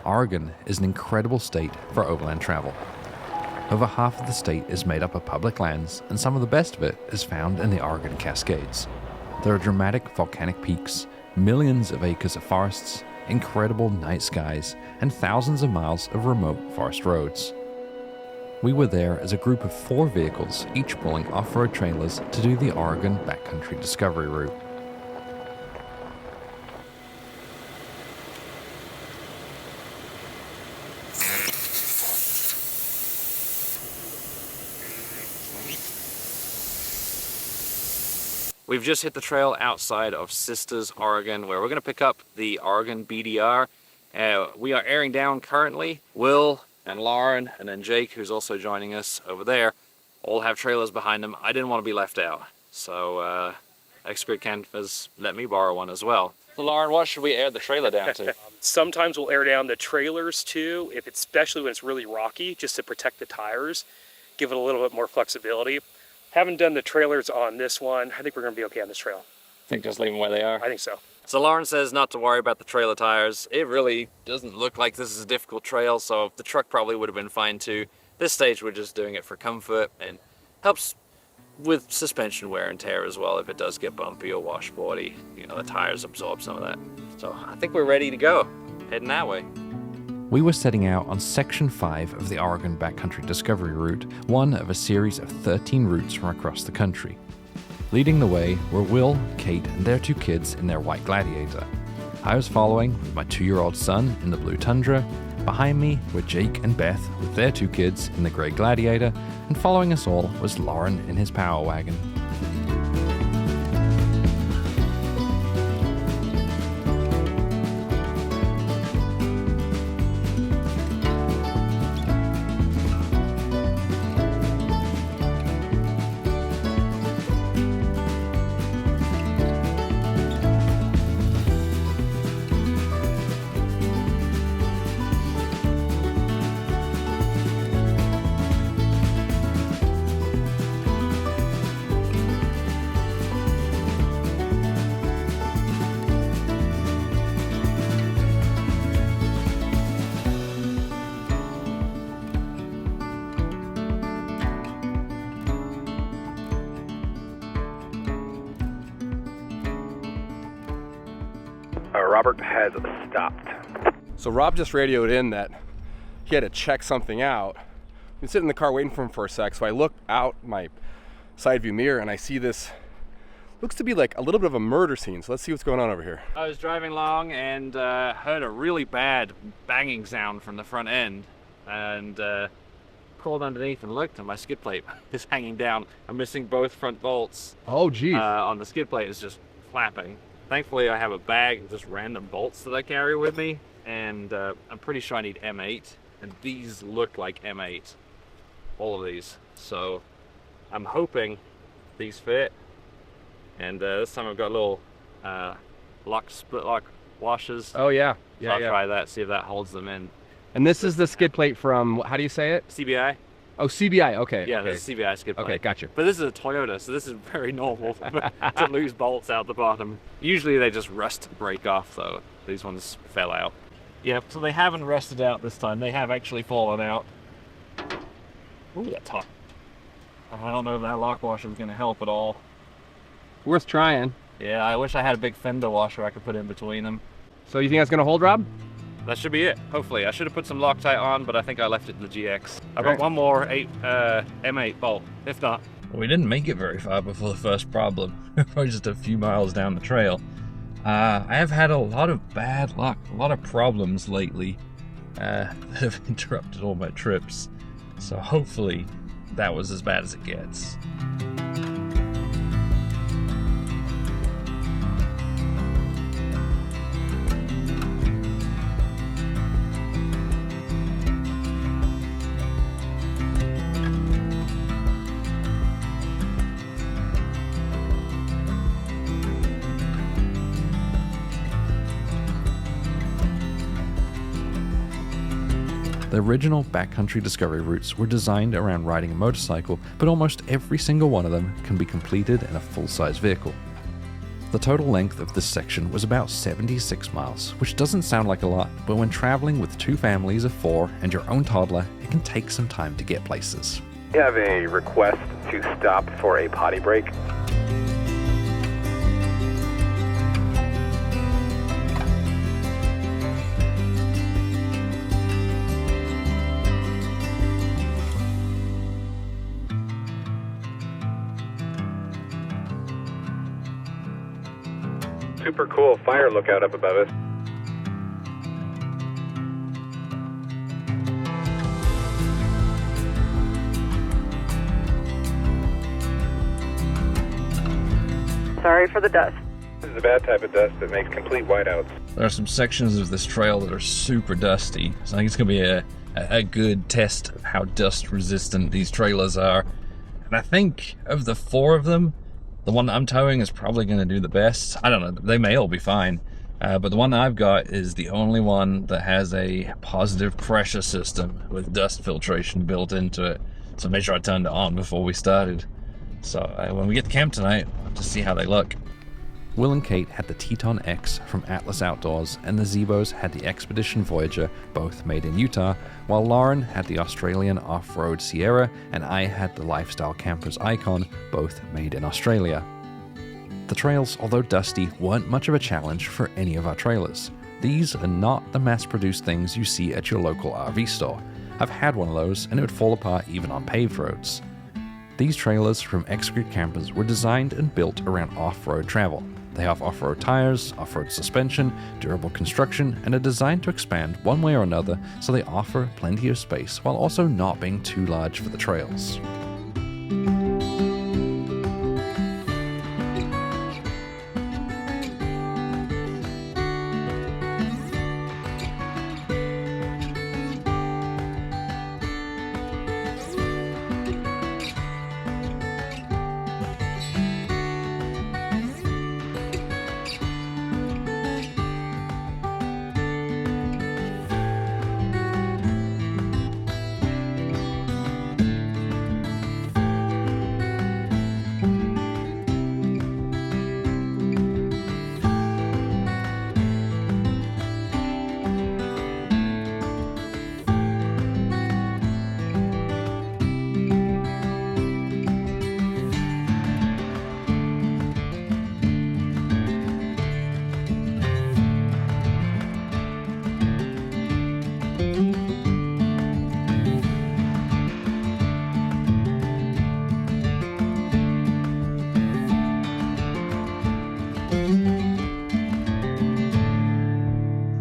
Oregon is an incredible state for overland travel. Over half of the state is made up of public lands, and some of the best of it is found in the Oregon Cascades. There are dramatic volcanic peaks, millions of acres of forests, incredible night skies, and thousands of miles of remote forest roads. We were there as a group of 4 vehicles, each pulling off-road trailers to do the Oregon Backcountry Discovery route. We've just hit the trail outside of Sisters, Oregon, where we're going to pick up the Oregon BDR. We are airing down currently. Will and Lauren and then Jake, who's also joining us over there, all have trailers behind them. I didn't want to be left out, so XGRiD Campers let me borrow one as well. So Lauren, what should we air the trailer down to? Sometimes we'll air down the trailers too, especially when it's really rocky, just to protect the tires, give it a little bit more flexibility. Haven't done the trailers on this one. I think we're going to be okay on this trail. I think just leave them where they are. I think so. So Lauren says not to worry about the trailer tires. It really doesn't look like this is a difficult trail, so the truck probably would have been fine too. This stage we're just doing it for comfort and helps with suspension wear and tear as well if it does get bumpy or washboardy. You know, the tires absorb some of that. So I think we're ready to go. Heading that way. We were setting out on Section 5 of the Oregon Backcountry Discovery route, one of a series of 13 routes from across the country. Leading the way were Will, Kate, and their 2 kids in their white Gladiator. I was following with my 2-year-old son in the blue Tundra. Behind me were Jake and Beth with their 2 kids in the gray Gladiator, and following us all was Lauren in his Power Wagon. Robert has stopped. So Rob just radioed in that he had to check something out. I've been sitting in the car waiting for him for a sec, so I look out my side view mirror and I see this, looks to be like a little bit of a murder scene. So let's see what's going on over here. I was driving along and heard a really bad banging sound from the front end, and crawled underneath and looked, and my skid plate is hanging down. I'm missing both front bolts. Oh geez. On the skid plate is just flapping. Thankfully I have a bag of just random bolts that I carry with me, and I'm pretty sure I need M8, and these look like M8, all of these. So I'm hoping these fit, and this time I've got little split lock washers. Oh yeah, So I'll try that, see if that holds them in. And this is the skid plate from, how do you say it? CBI. Oh, CBI, okay. Yeah, okay. that's a CBI skid plate. Okay, gotcha. But this is a Toyota, so this is very normal to lose bolts out the bottom. Usually they just rust and break off, though. These ones fell out. Yeah, so they haven't rusted out this time. They have actually fallen out. Ooh, that's hot. I don't know if that lock washer is going to help at all. Worth trying. Yeah, I wish I had a big fender washer I could put in between them. So you think that's going to hold, Rob? That should be it, hopefully. I should have put some Loctite on, but I think I left it in the GX. I've Right. got one more M8 bolt, if not. Well, we didn't make it very far before the first problem. Probably just a few miles down the trail. I have had a lot of bad luck, a lot of problems lately that have interrupted all my trips. So hopefully that was as bad as it gets. The original backcountry discovery routes were designed around riding a motorcycle, but almost every single one of them can be completed in a full-size vehicle. The total length of this section was about 76 miles, which doesn't sound like a lot, but when traveling with 2 families of 4 and your own toddler, it can take some time to get places. We have a request to stop for a potty break. Super cool fire lookout up above us. Sorry for the dust. This is a bad type of dust that makes complete whiteouts. There are some sections of this trail that are super dusty, so I think it's going to be a good test of how dust resistant these trailers are. And I think of the 4 of them, the one that I'm towing is probably going to do the best. I don't know, they may all be fine. But the one that I've got is the only one that has a positive pressure system with dust filtration built into it. So I made sure I turned it on before we started. So when we get to camp tonight, we'll have to see how they look. Will and Kate had the TetonX from Atlas Outdoors, and the Zebos had the Expedition Voyager, both made in Utah, while Lauren had the Australian Off-Road Sierra, and I had the Lifestyle Campers Icon, both made in Australia. The trails, although dusty, weren't much of a challenge for any of our trailers. These are not the mass-produced things you see at your local RV store. I've had one of those, and it would fall apart even on paved roads. These trailers from XGRiD Campers were designed and built around off-road travel. They have off-road tires, off-road suspension, durable construction, and are designed to expand one way or another, so they offer plenty of space while also not being too large for the trails.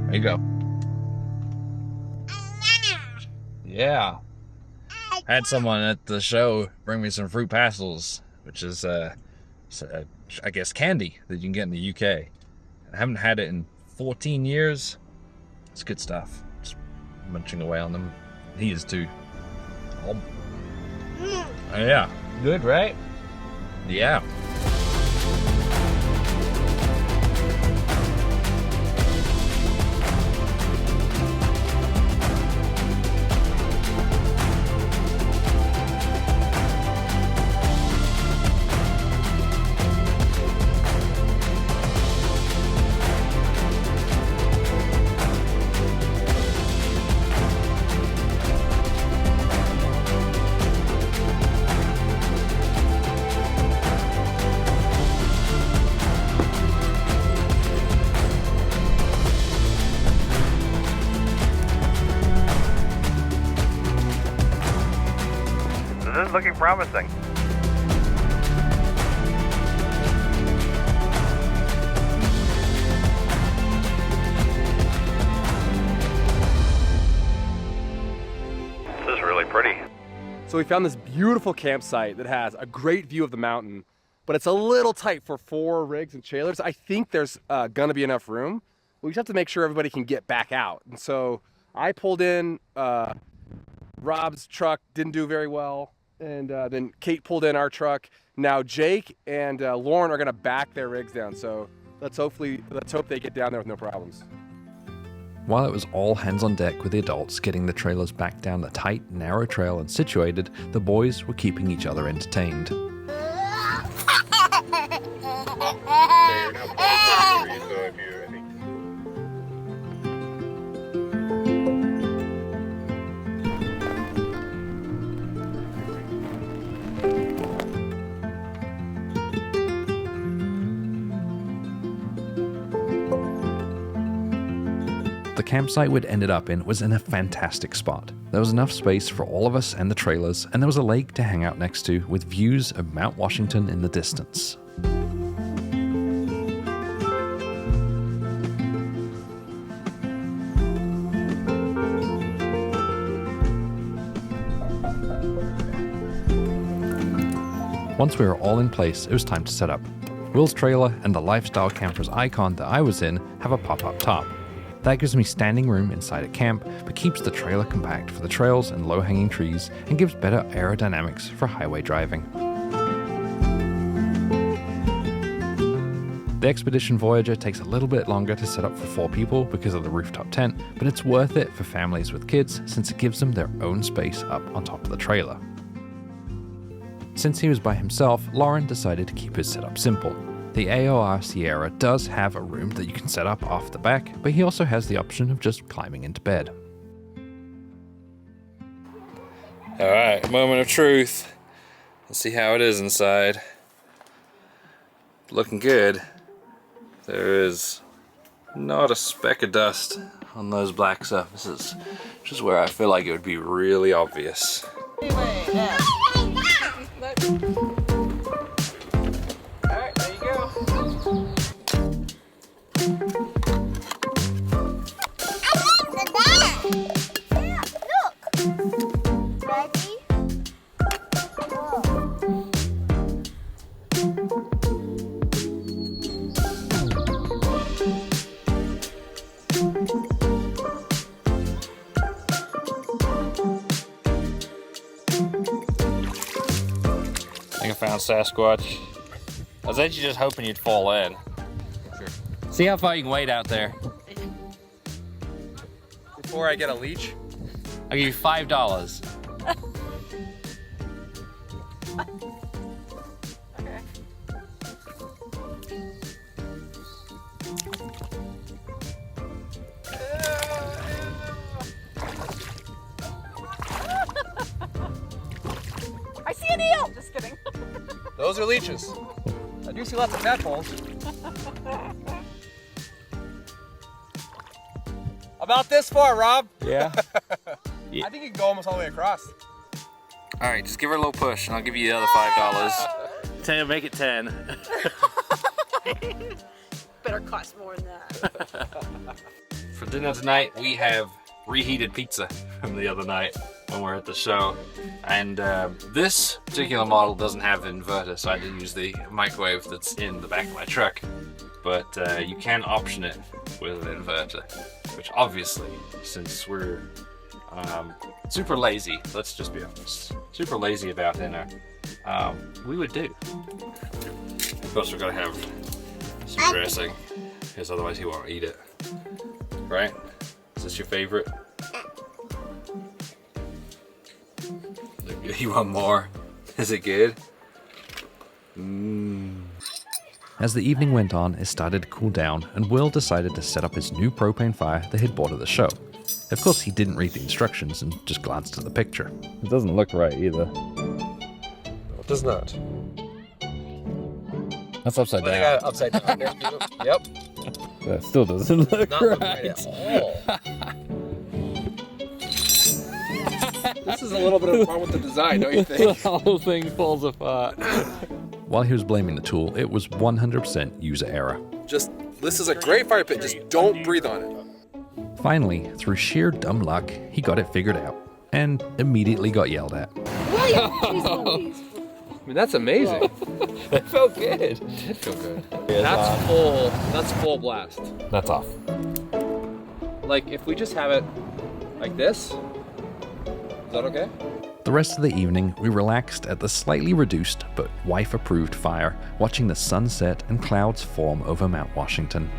There you go. Yeah. Had someone at the show bring me some fruit pastels, which is, I guess, candy that you can get in the UK. I haven't had it in 14 years. It's good stuff. Just munching away on them. He is too. Oh, yeah. Good, right? Yeah. This is looking promising. This is really pretty. So we found this beautiful campsite that has a great view of the mountain, but it's a little tight for 4 rigs and trailers. I think there's gonna be enough room. We just have to make sure everybody can get back out. And so I pulled in, Rob's truck didn't do very well. And then Kate pulled in our truck. Now Jake and Lauren are gonna back their rigs down. So let's hope they get down there with no problems. While it was all hands on deck with the adults getting the trailers back down the tight, narrow trail and situated, the boys were keeping each other entertained. Okay, you're now The campsite we'd ended up in was in a fantastic spot. There was enough space for all of us and the trailers, and there was a lake to hang out next to with views of Mount Washington in the distance. Once we were all in place, it was time to set up. Will's trailer and the lifestyle camper's icon that I was in have a pop-up top. That gives me standing room inside a camp, but keeps the trailer compact for the trails and low-hanging trees, and gives better aerodynamics for highway driving. The Expedition Voyager takes a little bit longer to set up for 4 people because of the rooftop tent, but it's worth it for families with kids since it gives them their own space up on top of the trailer. Since he was by himself, Lauren decided to keep his setup simple. The AOR Sierra does have a room that you can set up off the back, but he also has the option of just climbing into bed. Alright, moment of truth. Let's see how it is inside. Looking good. There is not a speck of dust on those black surfaces, which is where I feel like it would be really obvious. Alright, there you go. Yeah, look. Ready? I think I found Sasquatch. I was actually just hoping you'd fall in. Sure. See how far you can wade out there. Before I get a leech? I'll give you $5. Okay. I see an eel! Just kidding. Those are leeches. I do see lots of tadpoles. About this far, Rob. Yeah. I think you can go almost all the way across. Alright, just give her a little push and I'll give you the other $5. 10, make it 10. Better cost more than that. For dinner tonight, we have reheated pizza from the other night when we were at the show. And this particular model doesn't have an inverter, so I didn't use the microwave that's in the back of my truck. But you can option it with an inverter, which obviously, since we're super lazy, let's just be honest, super lazy about dinner, we would do. Of course, we're gonna have some dressing, because otherwise he won't eat it. Right? Is this your favorite? You want more? Is it good? As the evening went on, it started to cool down, and Will decided to set up his new propane fire that he'd bought at the show. Of course, he didn't read the instructions and just glanced at the picture. It doesn't look right either. No, it does not. That's upside I down. got it upside down. Yep. That still doesn't look Not looking right at all. This is a little bit of a problem with the design, don't you think? The whole thing falls apart. While he was blaming the tool, it was 100% user error. This is a great fire pit. Just don't breathe on it. Finally, through sheer dumb luck, he got it figured out and immediately got yelled at. I mean, that's amazing. It felt good. It did feel good. That's full blast. That's off. Like, if we just have it like this, is that okay? The rest of the evening, we relaxed at the slightly reduced but wife-approved fire, watching the sunset and clouds form over Mount Washington.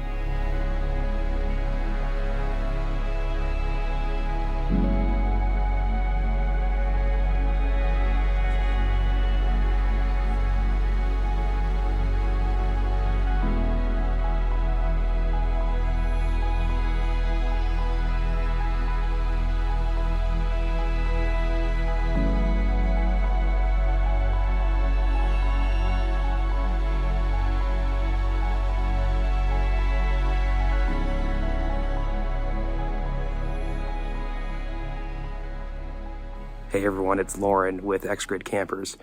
Hey everyone, it's Lauren with XGRiD Campers,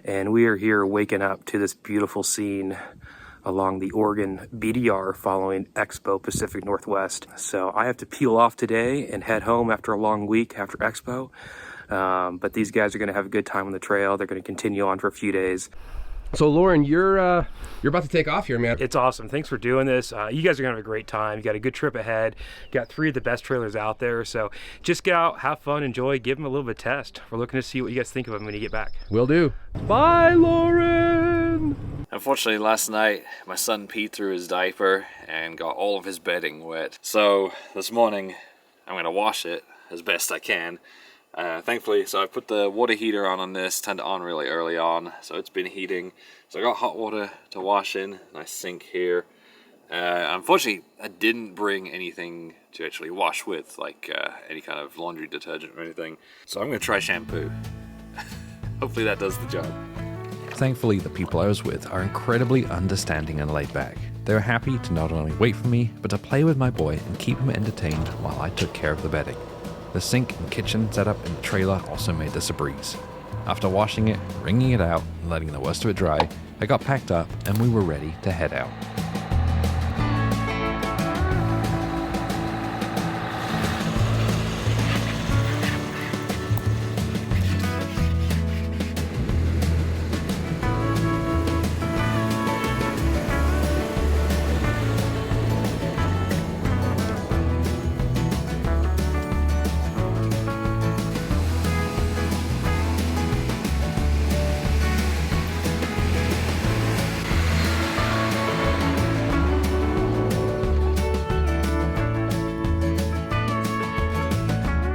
and we are here waking up to this beautiful scene along the Oregon BDR following Expo Pacific Northwest. So I have to peel off today and head home after a long week after Expo, but these guys are going to have a good time on the trail. They're going to continue on for a few days. So Lauren, you're about to take off here, man. It's awesome. Thanks for doing this. You guys are gonna have a great time. You got a good trip ahead. Got 3 of the best trailers out there. So just get out, have fun, enjoy, give them a little bit of test. We're looking to see what you guys think of them when you get back. Will do. Bye, Lauren. Unfortunately, last night my son peed through his diaper and got all of his bedding wet. So this morning I'm gonna wash it as best I can. Thankfully, so I put the water heater on this, turned it on really early on, so it's been heating. So I got hot water to wash in, nice sink here. Unfortunately, I didn't bring anything to actually wash with, like any kind of laundry detergent or anything. So I'm gonna try shampoo. Hopefully that does the job. Thankfully, the people I was with are incredibly understanding and laid back. They were happy to not only wait for me, but to play with my boy and keep him entertained while I took care of the bedding. The sink and kitchen setup in the trailer also made this a breeze. After washing it, wringing it out, and letting the worst of it dry, I got packed up and we were ready to head out.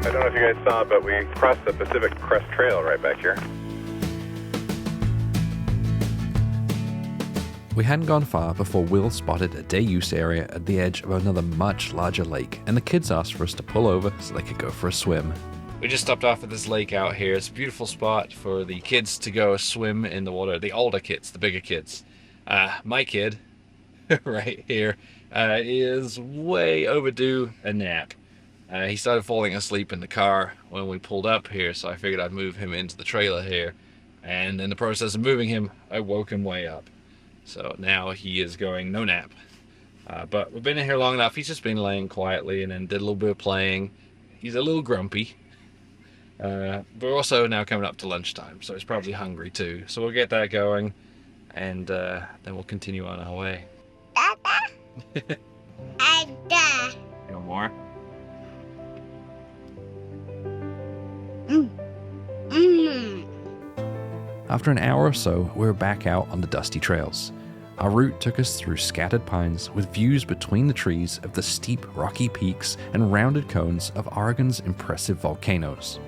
I don't know if you guys saw, but we crossed the Pacific Crest Trail right back here. We hadn't gone far before Will spotted a day use area at the edge of another much larger lake, and the kids asked for us to pull over so they could go for a swim. We just stopped off at this lake out here. It's a beautiful spot for the kids to go swim in the water. The older kids, the bigger kids. My kid, right here, is way overdue a nap. He started falling asleep in the car when we pulled up here, so I figured I'd move him into the trailer here. And in the process of moving him, I woke him way up. So now he is going no nap. But we've been in here long enough. He's just been laying quietly and then did a little bit of playing. He's a little grumpy. But we're also now coming up to lunchtime, so he's probably hungry too. So we'll get that going, and then we'll continue on our way. Dada. Ada. You want more? After an hour or so, we were back out on the dusty trails. Our route took us through scattered pines with views between the trees of the steep rocky peaks and rounded cones of Oregon's impressive volcanoes.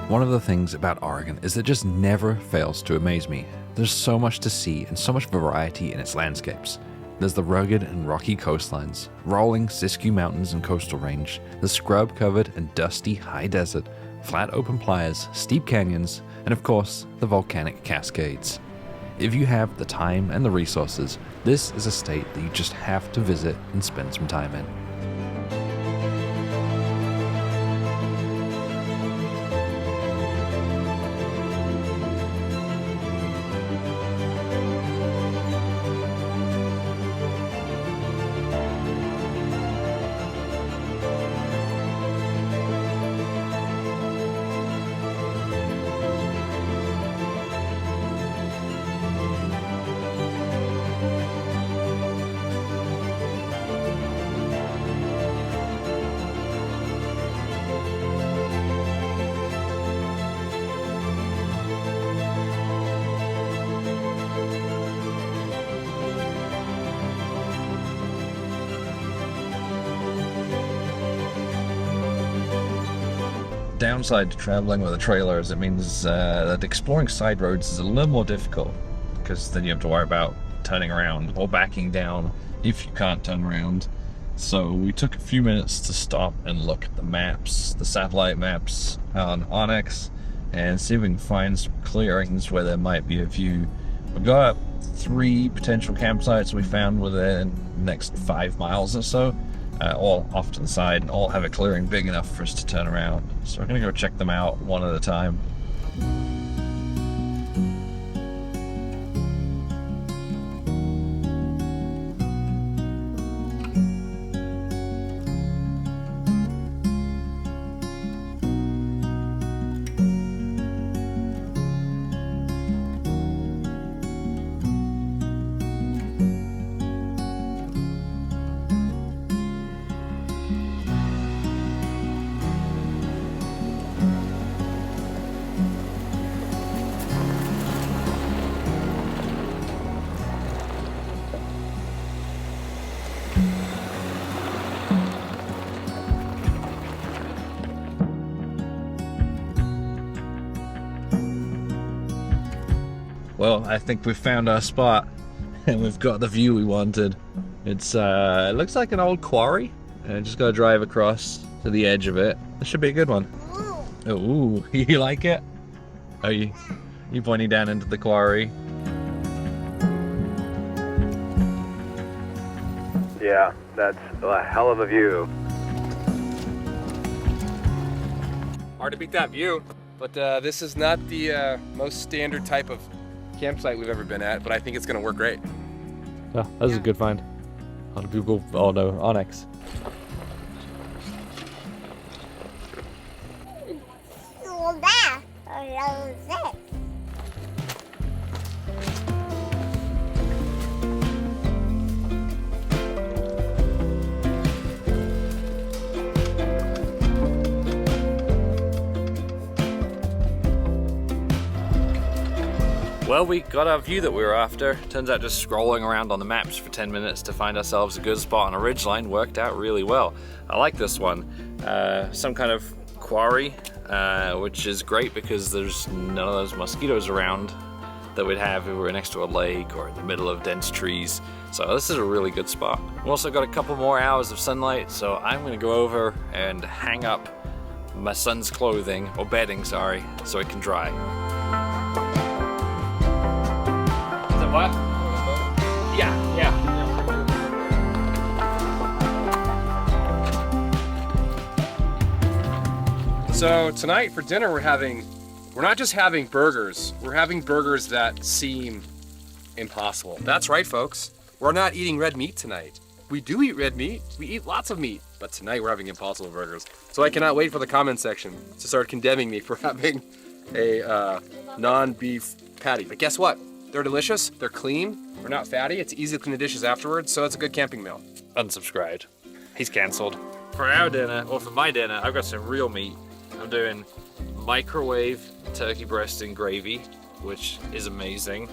One of the things about Oregon is it just never fails to amaze me. There's so much to see and so much variety in its landscapes. There's the rugged and rocky coastlines, rolling Siskiyou Mountains and coastal range, the scrub-covered and dusty high desert, flat open playa, steep canyons, and of course, the volcanic Cascades. If you have the time and the resources, this is a state that you just have to visit and spend some time in. Downside to traveling with a trailer is it means that exploring side roads is a little more difficult, because then you have to worry about turning around or backing down if you can't turn around. So we took a few minutes to stop and look at the maps, the satellite maps on Onyx, and see if we can find some clearings where there might be a view. We got up 3 potential campsites we found within the next 5 miles or so, all off to the side, and all have a clearing big enough for us to turn around. So we're gonna go check them out one at a time. Well, I think we've found our spot and we've got the view we wanted. It's it looks like an old quarry. Just gotta drive across to the edge of it. This should be a good one. Ooh, you like it? Are you pointing down into the quarry? Yeah, that's a hell of a view. Hard to beat that view. But this is not the most standard type of campsite we've ever been at, but I think it's gonna work great. Yeah, that was a good find. On Google, oh no, on X. Well, we got our view that we were after. Turns out just scrolling around on the maps for 10 minutes to find ourselves a good spot on a ridgeline worked out really well. I like this one. Some kind of quarry, which is great because there's none of those mosquitoes around that we'd have if we were next to a lake or in the middle of dense trees. So this is a really good spot. We've also got a couple more hours of sunlight, so I'm gonna go over and hang up my son's clothing, or bedding, sorry, so it can dry. What? Yeah. So tonight for dinner we're not just having burgers, we're having burgers that seem impossible. That's right, folks. We're not eating red meat tonight. We do eat red meat, we eat lots of meat, but tonight we're having impossible burgers. So I cannot wait for the comment section to start condemning me for having a non-beef patty. But guess what? They're delicious, they're clean, they're not fatty, it's easy to clean the dishes afterwards, so it's a good camping meal. Unsubscribed. He's cancelled. For our dinner, or for my dinner, I've got some real meat. I'm doing microwave turkey breast and gravy, which is amazing.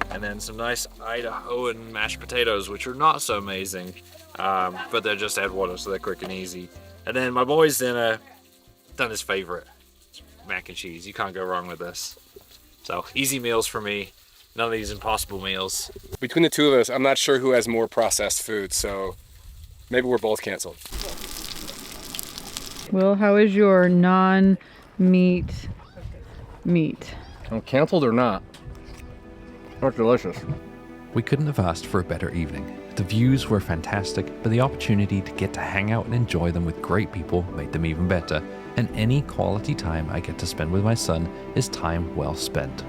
And then some nice Idahoan mashed potatoes, which are not so amazing, but they're just add water, so they're quick and easy. And then my boy's dinner, done his favorite, mac and cheese. You can't go wrong with this. So easy meals for me. None of these impossible meals. Between the two of us, I'm not sure who has more processed food, so maybe we're both canceled. Will, how is your non-meat meat? I'm canceled or not? That's delicious. We couldn't have asked for a better evening. The views were fantastic, but the opportunity to get to hang out and enjoy them with great people made them even better. And any quality time I get to spend with my son is time well spent.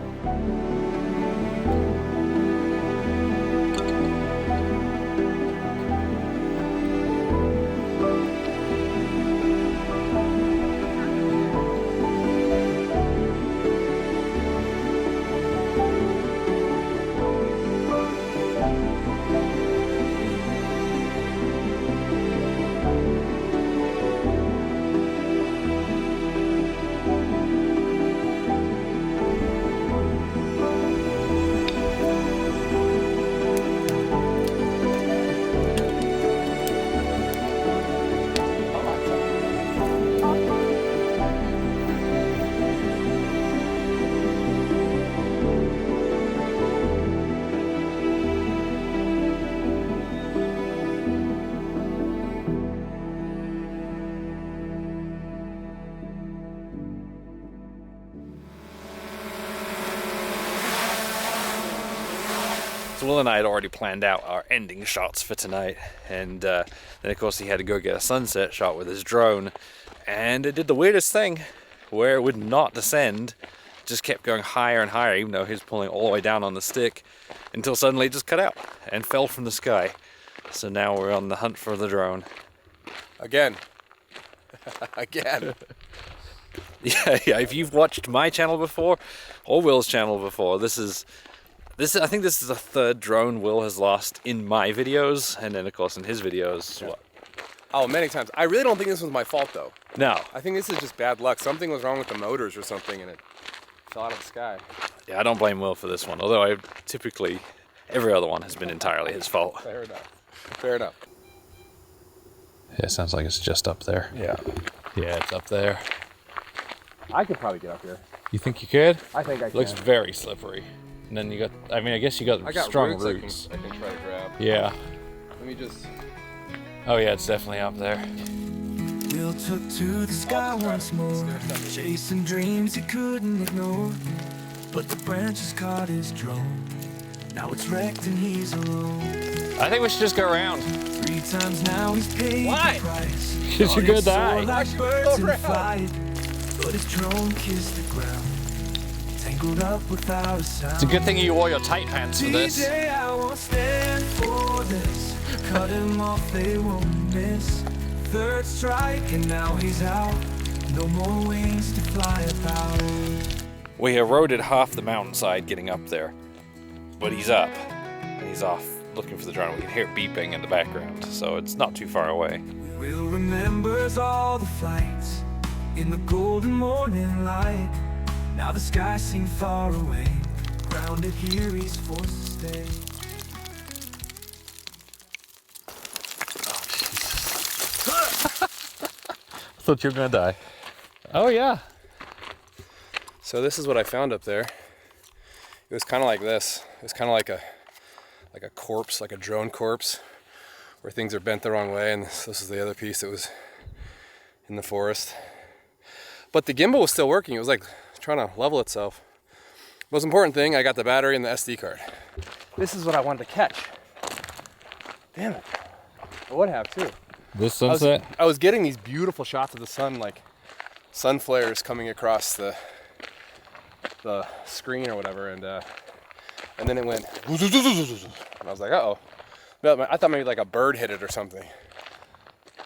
Will and I had already planned out our ending shots for tonight, and then of course he had to go get a sunset shot with his drone, and it did the weirdest thing where it would not descend, just kept going higher and higher even though he was pulling all the way down on the stick, until suddenly it just cut out and fell from the sky. So now we're on the hunt for the drone. Again. Again. Yeah, if you've watched my channel before, or Will's channel before, I think this is the third drone Will has lost in my videos, and then of course in his videos. Yeah. Oh, many times. I really don't think this was my fault though. No. I think this is just bad luck. Something was wrong with the motors or something, and it fell out of the sky. Yeah, I don't blame Will for this one, although every other one has been entirely his fault. Fair enough. Fair enough. Yeah, it sounds like it's just up there. Yeah. Yeah, it's up there. I could probably get up here. You think you could? I think I can. Looks very slippery. And then I guess you got strong roots. I can try to grab. Yeah. Let me just... Oh yeah, it's definitely up there. Will took to the sky once more, chasing dreams he couldn't ignore. But the branches caught his drone. Now it's wrecked and he's alone. I think we should just go around. 3 times now he's paid the price. Because you're gonna die. Like birds in flight, but his drone kissed the ground, tangled up without a sound. It's a good thing you wore your tight pants for this. DJ, I won't stand for this. Cut him off, they won't miss. 3rd strike and now he's out. No more wings to fly about. We eroded half the mountainside getting up there, but he's up and he's off looking for the drone. We can hear it beeping in the background, so it's not too far away. Will remembers all the flights in the golden morning light. Now the sky seems far away. Grounded here, he's forced to stay. I thought you were gonna die. Oh yeah. So this is what I found up there. It was kind of like this. It was kind of like a corpse, like a drone corpse, where things are bent the wrong way, and this is the other piece that was in the forest. But the gimbal was still working. It was like trying to level itself. Most important thing, I got the battery and the SD card. This is what I wanted to catch. Damn it. I would have too. This sunset? I was getting these beautiful shots of the sun, like sun flares coming across the screen or whatever, and then it went, and I was like, uh-oh. I thought maybe like a bird hit it or something.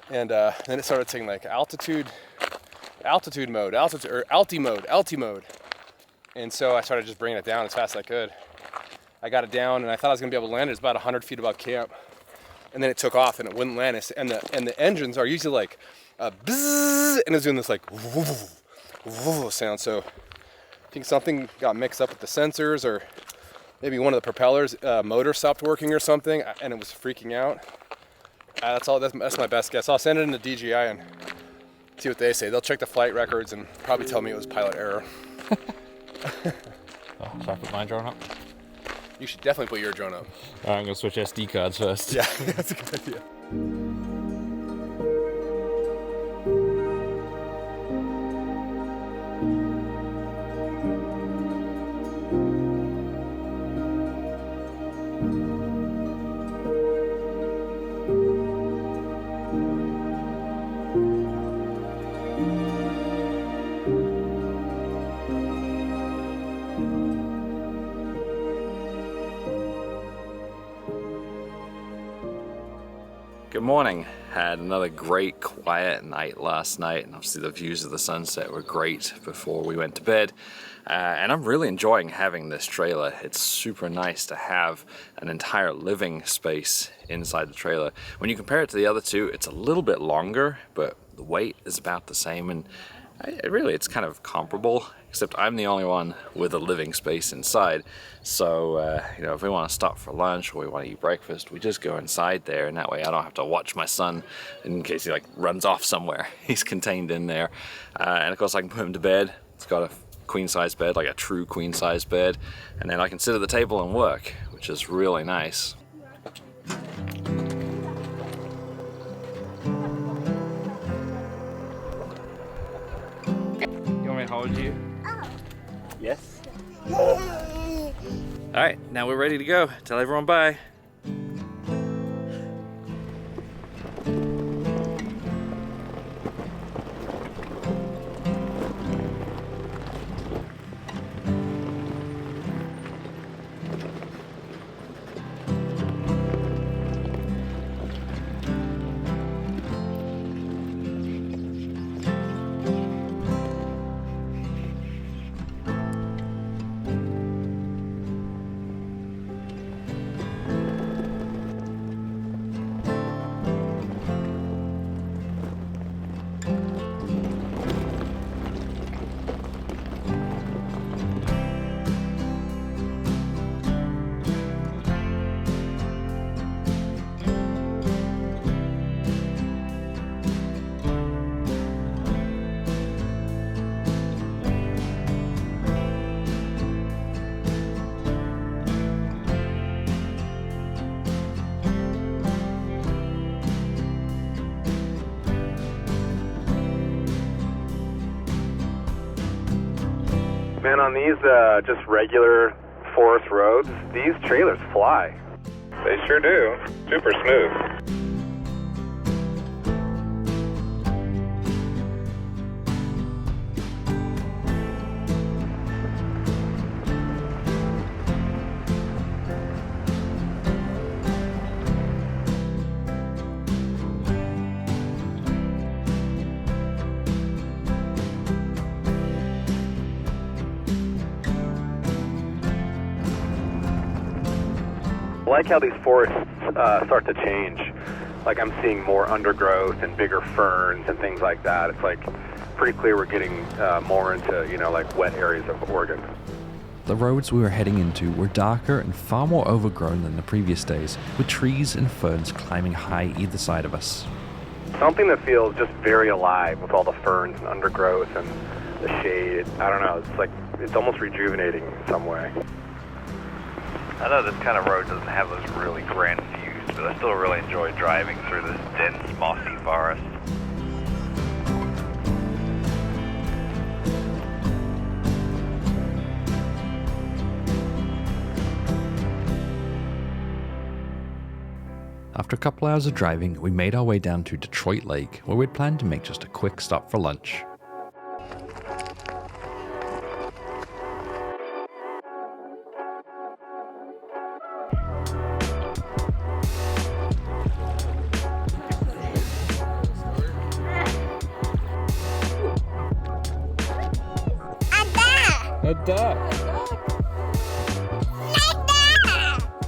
And then it started saying like altitude mode, alti mode. And so I started just bringing it down as fast as I could. I got it down, and I thought I was gonna be able to land it. It's about 100 feet above camp. And then it took off and it wouldn't land. And the engines are usually like bzzz, and it's doing this like sound. So I think something got mixed up with the sensors, or maybe one of the propellers motor stopped working or something, and it was freaking out. That's my best guess. I'll send it into DJI and see what they say. They'll check the flight records and probably tell me it was pilot error. Oh, should I put my drone up? You should definitely put your drone up. Alright, I'm gonna switch SD cards first. Yeah, that's a good idea. Good morning. Had another great quiet night last night, and obviously the views of the sunset were great before we went to bed. And I'm really enjoying having this trailer. It's super nice to have an entire living space inside the trailer. When you compare it to the other two, it's a little bit longer, but the weight is about the same, and it's kind of comparable, except I'm the only one with a living space inside. So, if we want to stop for lunch or we want to eat breakfast, we just go inside there, and that way I don't have to watch my son in case he runs off somewhere. He's contained in there. And of course I can put him to bed. It's got a queen size bed, like a true queen size bed. And then I can sit at the table and work, which is really nice. You want me to hold you? Oh. Yes. All right, now we're ready to go. Tell everyone bye. Man, on these just regular forest roads, these trailers fly. They sure do. Super smooth. I like how these forests start to change. Like I'm seeing more undergrowth and bigger ferns and things like that. It's like pretty clear we're getting more into, you know, like wet areas of Oregon. The roads we were heading into were darker and far more overgrown than the previous days, with trees and ferns climbing high either side of us. Something that feels just very alive with all the ferns and undergrowth and the shade. I don't know, it's like, it's almost rejuvenating in some way. I know this kind of road doesn't have those really grand views, but I still really enjoy driving through this dense, mossy forest. After a couple hours of driving, we made our way down to Detroit Lake, where we'd planned to make just a quick stop for lunch.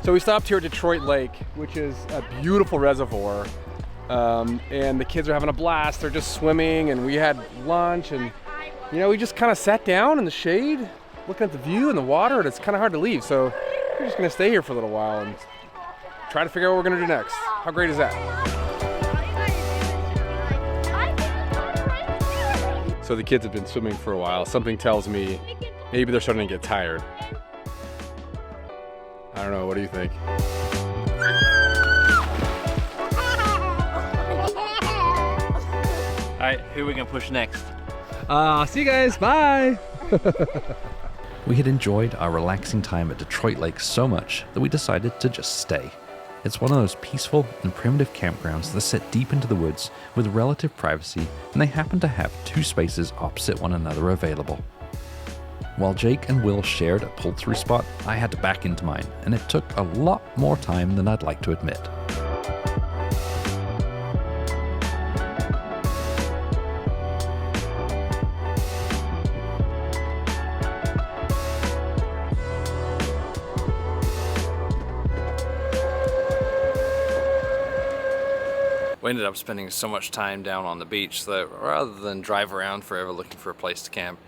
So we stopped here at Detroit Lake, which is a beautiful reservoir, and the kids are having a blast. They're just swimming, and we had lunch, and you know, we just kind of sat down in the shade, looking at the view and the water, and it's kind of hard to leave. So we're just gonna stay here for a little while and try to figure out what we're gonna do next. How great is that? So the kids have been swimming for a while. Something tells me maybe they're starting to get tired. I don't know, what do you think? All right, who are we gonna push next? See you guys, bye! We had enjoyed our relaxing time at Detroit Lake so much that we decided to just stay. It's one of those peaceful and primitive campgrounds that sit deep into the woods with relative privacy, and they happen to have two spaces opposite one another available. While Jake and Will shared a pull-through spot, I had to back into mine, and it took a lot more time than I'd like to admit. We ended up spending so much time down on the beach that rather than drive around forever looking for a place to camp,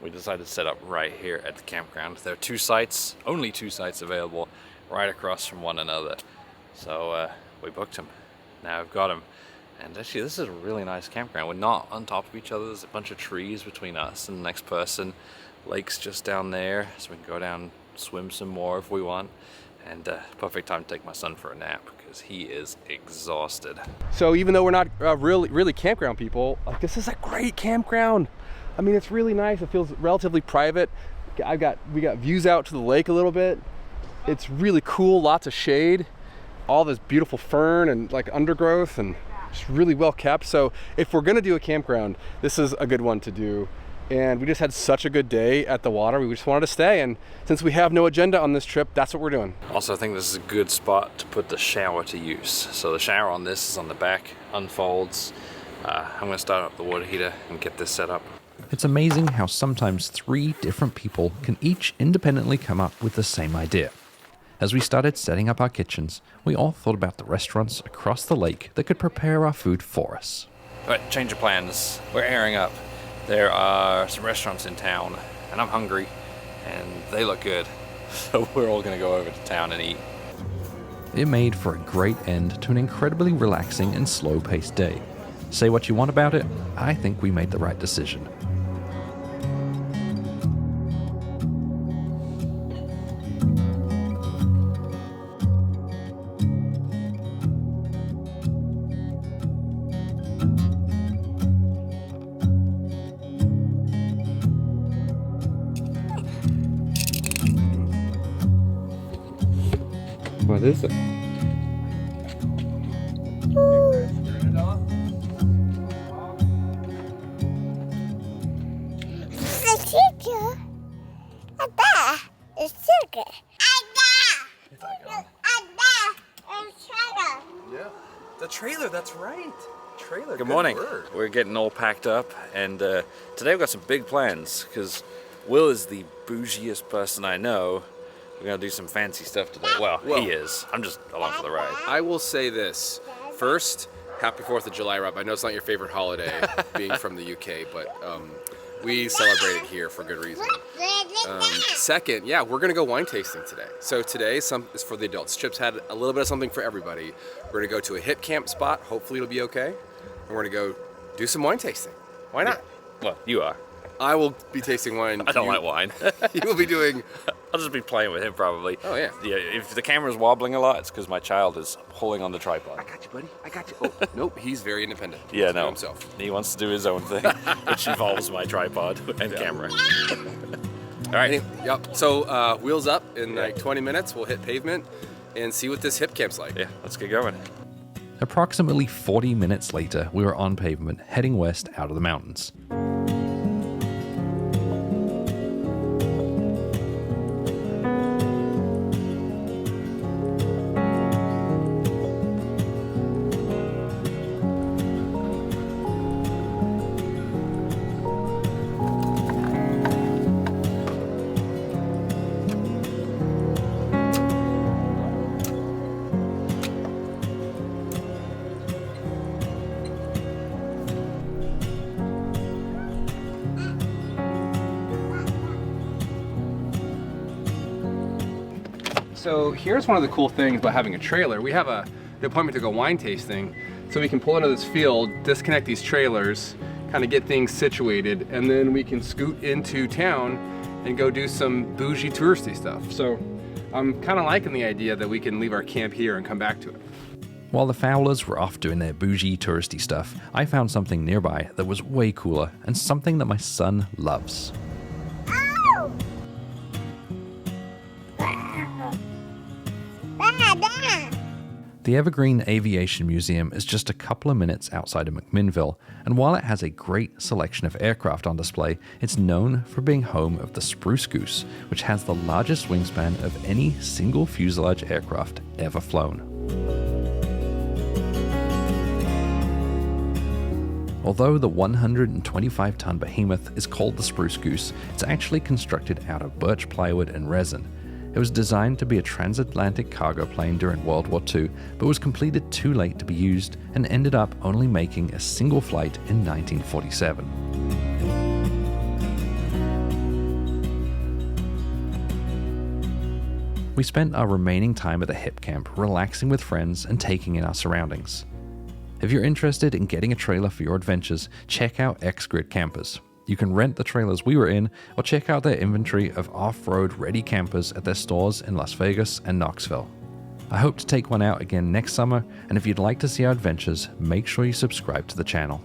we decided to set up right here at the campground. There are two sites, only two sites available, right across from one another. So we booked them. Now I've got them. And actually this is a really nice campground. We're not on top of each other. There's a bunch of trees between us and the next person. Lake's just down there, so we can go down, swim some more if we want. And perfect time to take my son for a nap because he is exhausted. So even though we're not really campground people, like this is a great campground. I mean, it's really nice. It feels relatively private. We got views out to the lake a little bit. It's really cool, lots of shade, all this beautiful fern and like undergrowth, and just really well kept. So if we're gonna do a campground, this is a good one to do. And we just had such a good day at the water, we just wanted to stay. And since we have no agenda on this trip, that's what we're doing. Also, I think this is a good spot to put the shower to use. So the shower on this is on the back, unfolds. I'm gonna start up the water heater and get this set up. It's amazing how sometimes 3 different people can each independently come up with the same idea. As we started setting up our kitchens, we all thought about the restaurants across the lake that could prepare our food for us. All right, change of plans. We're airing up. There are some restaurants in town, and I'm hungry, and they look good. So we're all gonna go over to town and eat. It made for a great end to an incredibly relaxing and slow-paced day. Say what you want about it, I think we made the right decision. What is it? Yeah, the trailer, that's right. Trailer. Good morning. Word. We're getting all packed up, and today we've got some big plans, because Will is the bougiest person I know. We're gonna do some fancy stuff today. Well, he is. I'm just along for the ride. I will say this. First, happy 4th of July, Rob. I know it's not your favorite holiday, being from the UK, but we celebrate it here for good reason. Second, yeah, we're gonna go wine tasting today. So today is for the adults. Chip's had a little bit of something for everybody. We're gonna go to a hip camp spot. Hopefully it'll be okay. And we're gonna go do some wine tasting. Why not? Yeah. Well, you are. I will be tasting wine. I don't like wine. You will be doing... I'll just be playing with him probably. Oh, yeah. Yeah. If the camera's wobbling a lot, it's because my child is pulling on the tripod. I got you, buddy. I got you. Oh, nope. He's very independent. Yeah, no. Himself. He wants to do his own thing, which involves my tripod and camera. All right. Yep. So wheels up in like 20 minutes. We'll hit pavement and see what this hip camp's like. Yeah, let's get going. Approximately 40 minutes later, we were on pavement, heading west out of the mountains. So here's one of the cool things about having a trailer. We have an appointment to go wine tasting, so we can pull into this field, disconnect these trailers, kind of get things situated, and then we can scoot into town and go do some bougie touristy stuff. So I'm kind of liking the idea that we can leave our camp here and come back to it. While the Fowlers were off doing their bougie touristy stuff, I found something nearby that was way cooler and something that my son loves. The Evergreen Aviation Museum is just a couple of minutes outside of McMinnville, and while it has a great selection of aircraft on display, it's known for being home of the Spruce Goose, which has the largest wingspan of any single fuselage aircraft ever flown. Although the 125-ton behemoth is called the Spruce Goose, it's actually constructed out of birch plywood and resin. It was designed to be a transatlantic cargo plane during World War II, but was completed too late to be used and ended up only making a single flight in 1947. We spent our remaining time at the hip camp relaxing with friends and taking in our surroundings. If you're interested in getting a trailer for your adventures, check out XGRiD Campers. You can rent the trailers we were in, or check out their inventory of off-road ready campers at their stores in Las Vegas and Knoxville. I hope to take one out again next summer, and if you'd like to see our adventures, make sure you subscribe to the channel.